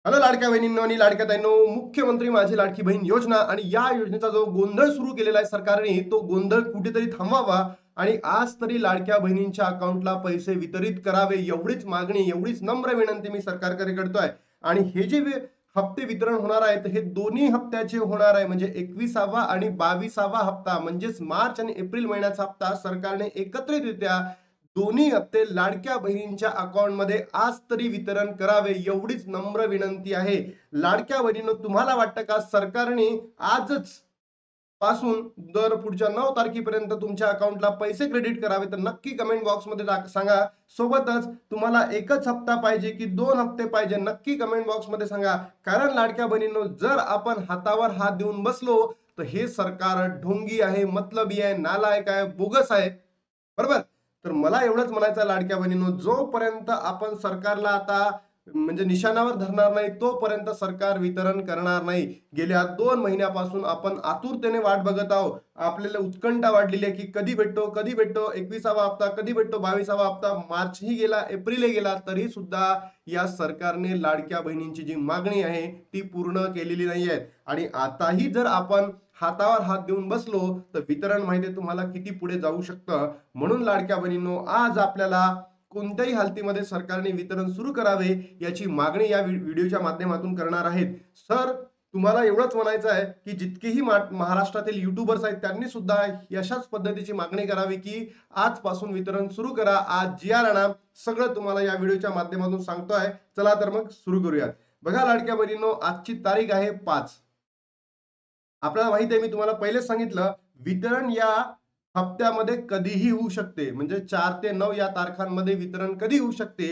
Hello लाडक्या बहिणींनो आणि लाडक्या ताईंनो, मुख्यमंत्री माझी लाडकी बहीण योजना आणि या योजनेचा जो गोंधळ सुरू केलेला आहे सरकारने, तो गोंधळ कुठेतरी थांबवावा आणि आज तरी लाडक्या बहिणींच्या अकाउंटला पैसे वितरित करावे, एवढीच मागणी, एवढीच नम्र विनंती मी सरकारकडे करतोय. आणि हे जे हप्ते वितरण होणार आहे, तर हे दोन्ही हप्त्याचे होणार आहे. म्हणजे 21वा आणि 22वा हप्ता, म्हणजेच मार्च आणि एप्रिल महिन्याचा हप्ता सरकारने एकत्रितरित्या दोन्ही हप्ते लाडक्या बहिणींच्या अकाउंटमध्ये आज तरी वितरण करावे, एवढीच नम्र विनंती आहे. लाडक्या बहिणींनो, तुम्हाला वाटतं का सरकारने आजच पासून दर पुढच्या 9 तारखेपर्यंत तुमच्या अकाउंटला पैसे क्रेडिट करावे? तर नक्की कमेंट बॉक्समध्ये सांगा. सोबतच तुम्हाला एकच हप्ता पाहिजे की 2 हप्ते पाहिजे? नक्की कमेंट बॉक्समध्ये सांगा. कारण लाडक्या बहिणींनो, जर आपण हातावर हात देऊन बसलो, तर हे सरकार ढोंगी आहे, मतलबी आहे, नालायक आहे, बोगस आहे. बरोबर? तर मला एवढंच म्हणायचं आहे लाडक्या बहिणींनो, जोपर्यंत आपण सरकारला आता म्हणजे निशाणावर धरणार नाही, तोपर्यंत सरकार वितरण करणार नाही. गेल्या 2 महिन्यापासून आपण आतुरतेने वाट बघत आहोत. आपल्याला उत्कंठा वाढलेली आहे, की कधी भेटतो, कधी भेटतो 21वा हप्ता, कधी भेटतो 22वा हप्ता. मार्चही गेला, एप्रिलही गेला, तरी सुद्धा या सरकारने लाडक्या बहिणींची जी मागणी आहे, ती पूर्ण केलेली नाहीये. आणि आताही जर आपण हातावर हात देऊन बसलो, तर वितरण माहिती तुम्हाला किती पुढे जाऊ शकतं. म्हणून लाडक्या बहिणींनो, आज आपल्याला कोणत्याही हालतीमध्ये सरकारने वितरण सुरू करावे, याची मागणी या व्हिडिओच्या माध्यमातून करणार आहेत. सर, तुम्हाला एवढंच म्हणायचं आहे, की जितकेही महाराष्ट्रातील युट्यूबर्स आहेत, त्यांनी सुद्धा अशाच पद्धतीची मागणी करावी, की आजपासून वितरण सुरू करा. आज जी-आर आणा. सगळं तुम्हाला या व्हिडिओच्या माध्यमातून सांगतोय. चला तर मग सुरू करूयात. बघा लाडक्या बहिणींनो, आजची तारीख आहे 5. आपल्याला माहित आहे, मी तुम्हाला पहिलेच सांगितलं, वितरण या हप्त्यामध्ये कधीही होऊ शकते. म्हणजे 4 ते 9 या तारखांमध्ये वितरण कधी होऊ शकते.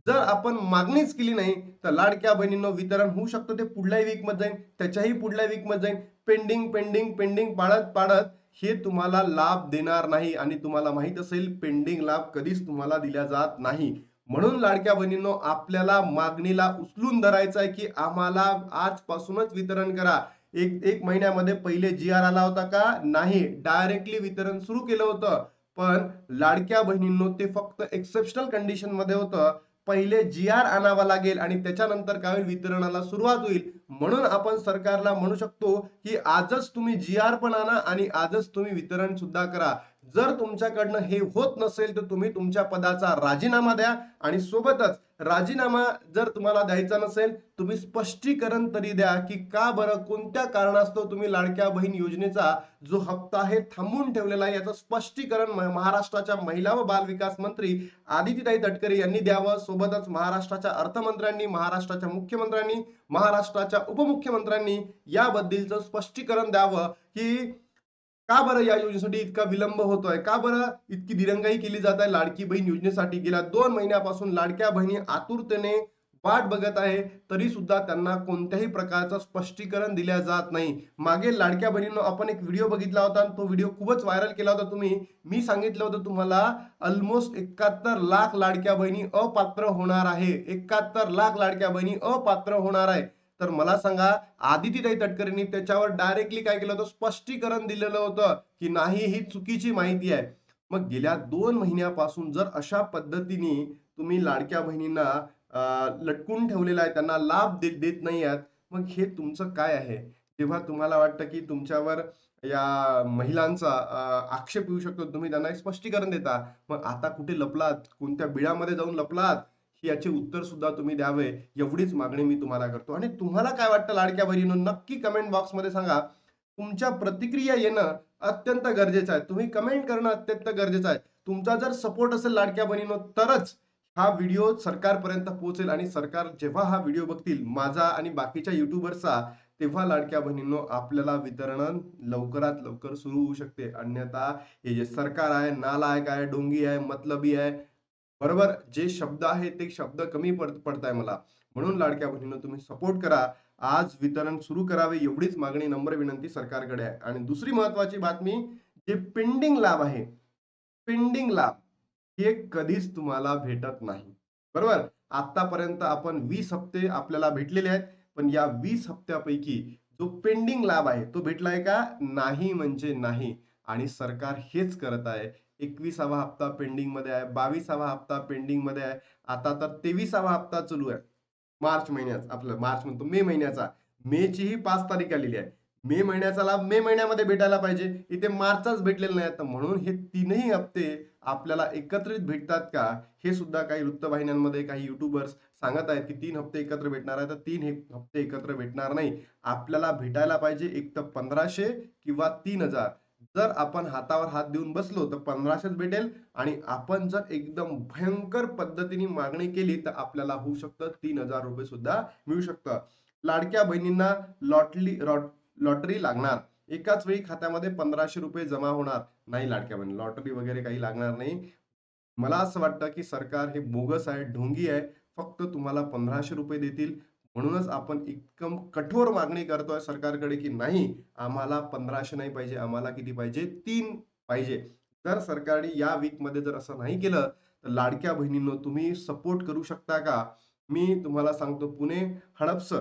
जर आपण मागणीच केली नाही, तर लाडक्या बहिणींनो, वितरण होऊ शकतं ते पुढल्याही वीकमध्ये जाईल, त्याच्याही पुढल्या वीकमध्ये जाईल. पेंडिंग, पेंडिंग, पेंडिंग पाडत हे तुम्हाला लाभ देणार नाही. आणि तुम्हाला माहित असेल, पेंडिंग लाभ कधीच तुम्हाला दिला जात नाही. म्हणून लाडक्या बहिणींनो, आपल्याला मागणीला उचलून धरायचं आहे, की आम्हाला आजपासूनच वितरण करा. एक एक महिन्यामध्ये पहिले जी-आर आला होता का? नाही. डायरेक्टली वितरण सुरू केलं होतं. पण लाडक्या बहिणींनो, ते फक्त एक्सेप्शनल कंडिशन मध्ये होतं. पहिले जी-आर आणावा लागेल आणि त्याच्यानंतर काय होईल, वितरणाला सुरुवात होईल. म्हणून आपण सरकारला म्हणू शकतो, की आजच तुम्ही जी-आर पण आणा आणि आजच तुम्ही वितरण सुद्धा करा. जर तुमच्याकडनं हे होत नसेल, तर तुम्ही तुमच्या पदाचा राजीनामा द्या. आणि सोबतच राजीनामा जर तुम्हाला द्यायचा नसेल, तुम्ही स्पष्टीकरण तरी द्या, की का बरं, कोणत्या कारणास्तव तुम्ही लाडक्या बहीण योजनेचा जो हप्ता आहे थांबवून ठेवलेला आहे, याचं स्पष्टीकरण महाराष्ट्राच्या महिला व बाल विकास मंत्री आदितीताई तटकरे यांनी द्यावं. सोबतच महाराष्ट्राच्या अर्थमंत्र्यांनी, महाराष्ट्राच्या मुख्यमंत्र्यांनी, महाराष्ट्राच्या उपमुख्यमंत्र्यांनी याबद्दलचं स्पष्टीकरण द्यावं, की का बरं या योजनेसाठी इतका विलंब होतोय? का बरं इतकी दिरंगाई केली जात आहे लाडकी बहीण योजनेसाठी? गेल्या 2 महिन्यापासून लाडक्या बहिणी आतुरतेने वाट बघत आहे, तरी सुद्धा त्यांना कोणत्याही प्रकारचं स्पष्टीकरण दिल्या जात नाही. मागे लाडक्या बहिणींनो, आपण एक व्हिडिओ बघितला होता आणि तो व्हिडिओ खूपच व्हायरल केला होता तुम्ही. मी सांगितलं होतं तुम्हाला, ऑलमोस्ट 71 लाख लाडक्या बहिणी अपात्र होणार आहे. 71 लाख लाडक्या बहिणी अपात्र होणार आहे. तर मला सांगा, आदितीताई तटकरेंनी त्याच्यावर डायरेक्टली काय केलं होतं, स्पष्टीकरण दिलेलं होतं, की नाही, ही चुकीची माहिती आहे. मग गेल्या 2 महिन्यापासून जर अशा पद्धतीने तुम्ही लाडक्या बहिणींना लटकून ठेवलेलं आहे, त्यांना लाभ देत नाही आहात, मग हे तुमचं काय आहे? जेव्हा तुम्हाला वाटतं, की तुमच्यावर या महिलांचा आक्षेप येऊ शकतो, तुम्ही त्यांना एक स्पष्टीकरण देता. मग आता कुठे लपलात? कोणत्या बिळामध्ये जाऊन लपलात? याचे उत्तर सुद्धा तुम्ही द्यावे, एवढीच मागणी मी तुम्हाला करतो. आणि तुम्हाला काय वाटतं लाडक्या बहिणींनो, नक्की कमेंट बॉक्समध्ये सांगा. तुमच्या प्रतिक्रिया येणं अत्यंत गरजेचं आहे. तुम्ही कमेंट करणं अत्यंत गरजेचं आहे. तुमचा जर सपोर्ट असेल लाडक्या बहिणींनो, तरच हा व्हिडिओ सरकारपर्यंत पोहोचेल आणि सरकार जेव्हा हा व्हिडिओ बघतील, माझा आणि बाकीच्या युट्यूबर्सचा, तेव्हा लाडक्या बहिणींनो, आपल्याला वितरण लवकरात लवकर सुरू होऊ शकते. अन्यथा हे जे सरकार आहे, नालायक आहे, ढोंगी आहे, मतलबी आहे, बरोबर, जे शब्द आहेत ते शब्द कमी पडताय मला. म्हणून लाडक्या बहिणींनो, तुम्ही सपोर्ट करा. आज वितरण सुरू करावे, एवढीच मागणी, नम्र विनंती सरकारकडे आहे. आणि दुसरी महत्वाची बातमी, जे पेंडिंग लाभ आहे, पेंडिंग लाभ हे कधीच तुम्हाला भेटत नाही. बरोबर? आतापर्यंत आपण 20 हप्ते आपल्याला भेटलेले आहेत. पण या 20 हप्त्यापैकी जो पेंडिंग लाभ आहे, तो भेटलाय का? नाही म्हणजे नाही. आणि सरकार हेच करत आहे. 21वा हप्ता पेंडिंगमध्ये आहे, 22वा हप्ता पेंडिंगमध्ये आहे. आता तर 23वा हप्ता चालू आहे. मार्च महिन्याचा, आपलं मार्च म्हणतो, मे महिन्याचा. मेची ही 5 तारीख आलेली आहे. मे महिन्याचा लाभ मे महिन्यामध्ये भेटायला पाहिजे. इथे मार्चचाच भेटलेला नाही. तर म्हणून हे तीनही हप्ते आपल्याला एकत्रित भेटतात का? हे सुद्धा काही वृत्तवाहिन्यांमध्ये काही युट्यूबर्स सांगत आहेत, की 3 हप्ते एकत्र भेटणार आहे. तर 3 हप्ते एकत्र भेटणार नाही. आपल्याला भेटायला पाहिजे एक तर 1500 किंवा 3000. जर आपण हातावर हात देऊन बसलो तर 1500च भेटेल, आणि आपण जर एकदम भयंकर पद्धतीने मागणी केली तर आपल्याला होऊ शकतं 3000 रुपये सुद्धा मिळू शकतं. लाडक्या बहिणींना लॉटरी लागणार. एकाच वेळी खात्यामध्ये 1500 रुपये जमा होणार नाही. लाडक्या बहिणी लॉटरी वगैरे काही लागणार नाही. मला असं वाटतं की सरकार हे बोगस आहे, ढोंगी आहे. फक्त तुम्हाला 1500 रुपये देतील. म्हणूनच आपण इतकं कठोर मागणी करतोय सरकारकडे, की नाही, आम्हाला 1500 नाही पाहिजे, आम्हाला किती पाहिजे? 3 पाहिजे. जर सरकारने या वीकमध्ये जर असं नाही केलं, तर लाडक्या बहिणींनो, तुम्ही सपोर्ट करू शकता का? मी तुम्हाला सांगतो, पुणे, हडपसर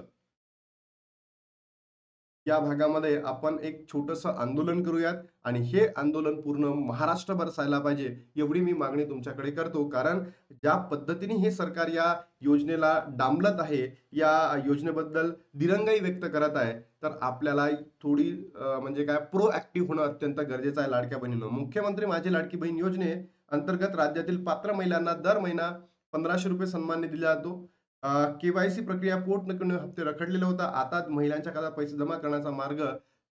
या भागामध्ये आपण एक छोटंसं आंदोलन करूयात, आणि हे आंदोलन पूर्ण महाराष्ट्रभर चालला पाहिजे, एवढी मी मागणी तुमच्याकडे करतो. कारण ज्या पद्धतीने हे सरकार या योजनेला डांबलत आहे, या योजनेबद्दल दिरंगाई व्यक्त करत आहे, तर आपल्याला थोडी म्हणजे काय, प्रोएक्टिव्ह होणं अत्यंत गरजेचं आहे लाडक्या बहिणींनो. मुख्यमंत्री माझी लाडकी बहीण योजने अंतर्गत राज्यातील पात्र महिलांना दर महिना 1500 रुपये सन्मान निधी दिला जातो. केवायसी प्रक्रिया पोट न हप्ते रखडलेला होता. आता महिलांच्या खात्यात पैसे जमा करण्याचा मार्ग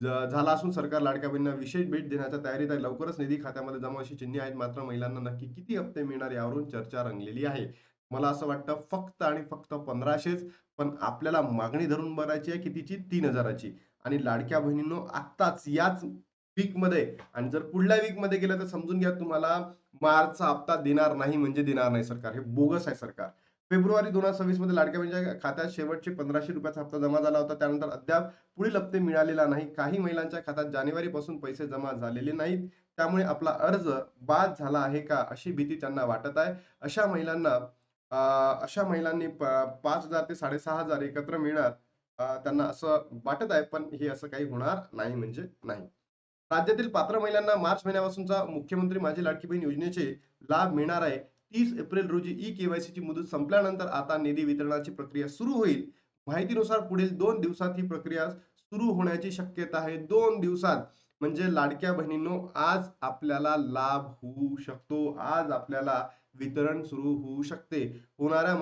झाला असून सरकार लाडक्या बहिणींना विशेष भेट देण्याच्या तयारीत आहे. लवकरच निधी खात्यामध्ये जमा अशी चिन्हे आहेत. मात्र महिलांना नक्की किती हप्ते मिळणार यावरून चर्चा रंगलेली आहे. मला असं वाटतं फक्त आणि फक्त 1500च, पण आपल्याला मागणी धरून भरायची आहे कितीची? 3000ची. आणि लाडक्या बहिणींनो, आत्ताच याच वीकमध्ये, आणि जर पुढल्या वीकमध्ये गेलं तर समजून घ्या, तुम्हाला मार्चचा हप्ता देणार नाही म्हणजे देणार नाही सरकार. हे बोगस आहे सरकार. फेब्रुवारी 2026 मध्ये लाडक्या बहिणीच्या खात्यात शेवटचे 1500 रुपयाचा हप्ता जमा झाला होता. त्यानंतर अद्याप पुढील हप्ते मिळालेला नाही. काही महिलांच्या खात्यात जानेवारीपासून पैसे जमा झालेले नाहीत. त्यामुळे आपला अर्ज बाद झाला आहे का, अशी भीती त्यांना वाटत आहे. अशा महिलांना अशा महिलांनी 5000 ते 6500 एकत्र मिळणार, त्यांना असं वाटत आहे. पण हे असं काही होणार नाही म्हणजे नाही. राज्यातील पात्र महिलांना मार्च महिन्यापासूनचा मुख्यमंत्री माझी लाडकी बहीण योजनेचे लाभ मिळणार आहे. 30 एप्रिल रोजी ई-केवायसीची मुदत संपल्यानंतर आता निधी वितरणाची प्रक्रिया सुरू होईल. माहितीनुसार पुढील 2 दिवसात ही प्रक्रिया सुरू होण्याची शक्यता आहे. 2 दिवसात. म्हणजे लाडक्या बहिणींनो, आज आपल्याला लाभ होऊ शकतो. आज आपल्याला वितरण सुरू होऊ शकते. होणाऱ्या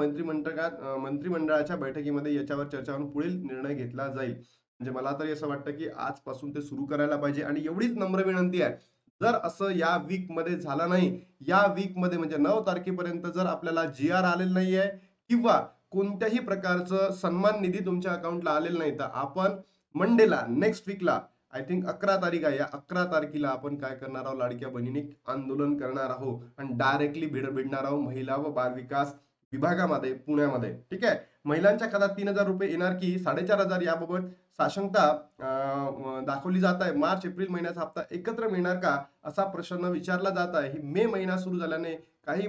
मंत्रिमंडळाच्या बैठकीमध्ये याच्यावर चर्चा होऊन पुढील निर्णय घेतला जाईल. म्हणजे मला तरी असं वाटतं, की आजपासून ते सुरू करायला पाहिजे, आणि एवढीच नम्र विनंती आहे. जर असं या वीकमध्ये झालं नाही, या वीकमध्ये म्हणजे 9 तारखेपर्यंत जर आपल्याला जी-आर आलेलं नाहीये, किंवा कोणत्याही प्रकारचं सन्मान निधी तुमच्या अकाउंटला आलेलं नाही, तर आपण मंडेला, नेक्स्ट वीकला, आय थिंक 11 तारीख आहे, या 11 तारखेला आपण काय करणार आहोत? लाडक्या बहिणींनी आंदोलन करणार आहोत, आणि डायरेक्टली भिडणार आहोत महिला व बाल विकास विभागामध्ये, पुण्यामध्ये. ठीक आहे. महिलांच्या खात्यात 3000 रुपये येणार की 4500, याबाबत साशंकता दाखवली जात आहे. मार्च एप्रिल महिन्याचा हप्ता एकत्र मिळणार का, असा प्रश्न विचारला जात आहे. ही मे महिना सुरू झाल्याने काही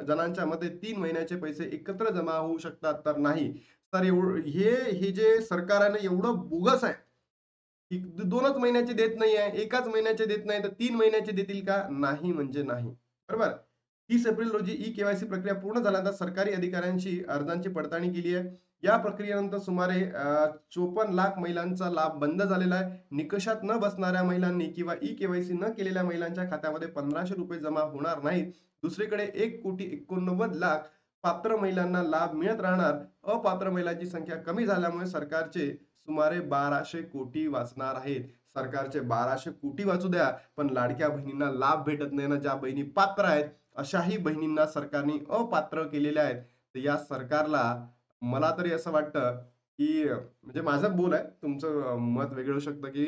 जणांच्या मते 3 महिन्याचे पैसे एकत्र जमा होऊ शकतात, तर नाही. तर हे जे सरकार आहे ना, एवढं बोगस आहे, की 2च महिन्याचे देत नाही आहे, एकाच महिन्याचे देत नाही, तर 3 महिन्याचे देतील का? नाही म्हणजे नाही. बरोबर. 30 एप्रिल रोजी ई-केवायसी प्रक्रिया पूर्ण झाल्यानंतर सरकारी अधिकाऱ्यांची अर्जांची पडताळणी केली आहे. या प्रक्रियेनंतर सुमारे 54 लाख महिलांचा लाभ बंद झालेला आहे. निकषात न बसणाऱ्या महिलांनी किंवा ई-केवायसी न केलेल्या महिलांच्या खात्यामध्ये 1500 रुपये जमा होणार नाहीत. दुसरीकडे 1,89,00,000 पात्र महिलांना लाभ मिळत राहणार. अपात्र महिलांची संख्या कमी झाल्यामुळे सरकारचे सुमारे 1200 कोटी वाचणार आहेत. सरकारचे 1200 कोटी वाचू द्या, पण लाडक्या बहिणींना लाभ भेटत नाही ना. ज्या बहिणी पात्र आहेत, अशाही बहिणींना सरकारने अपात्र केलेल्या आहेत. तर या सरकारला, मला तरी असं वाटतं, की म्हणजे माझं बोल आहे, तुमचं मत वेगळं होऊ शकतं, की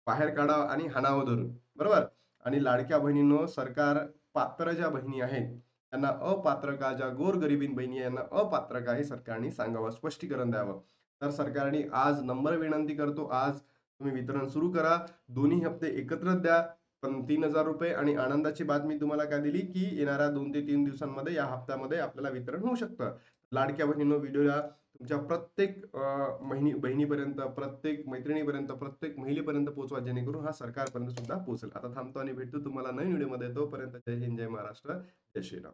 बाहेर काढा आणि हाणावं धरून. बरोबर? आणि लाडक्या बहिणींनो, सरकार पात्र ज्या बहिणी आहेत, त्यांना अपात्र का, ज्या गोरगरिबीन बहिणी यांना अपात्र का, हे सरकारने सांगावं, स्पष्टीकरण द्यावं. तर सरकारने आज नम्र विनंती करतो, आज तुम्ही वितरण सुरू करा. दोन्ही हप्ते एकत्रच द्या. पण 3000 रुपये, आणि आनंदाची बातमी तुम्हाला काय दिली, की येणाऱ्या 2 ते 3 दिवसांमध्ये या हप्त्यामध्ये आपल्याला वितरण होऊ शकतं. लाडक्या बहिणींनो, व्हिडिओला तुमच्या प्रत्येक बहिणीपर्यंत, प्रत्येक मैत्रिणीपर्यंत, प्रत्येक महिलेपर्यंत पोहोचवा, जेणेकरून हा सरकारपर्यंत सुद्धा पोहोचेल. आता थांबतो आणि भेटतो तुम्हाला नवीन व्हिडिओमध्ये. तोपर्यंत जय हिंद, जय महाराष्ट्र, जय श्रीराम.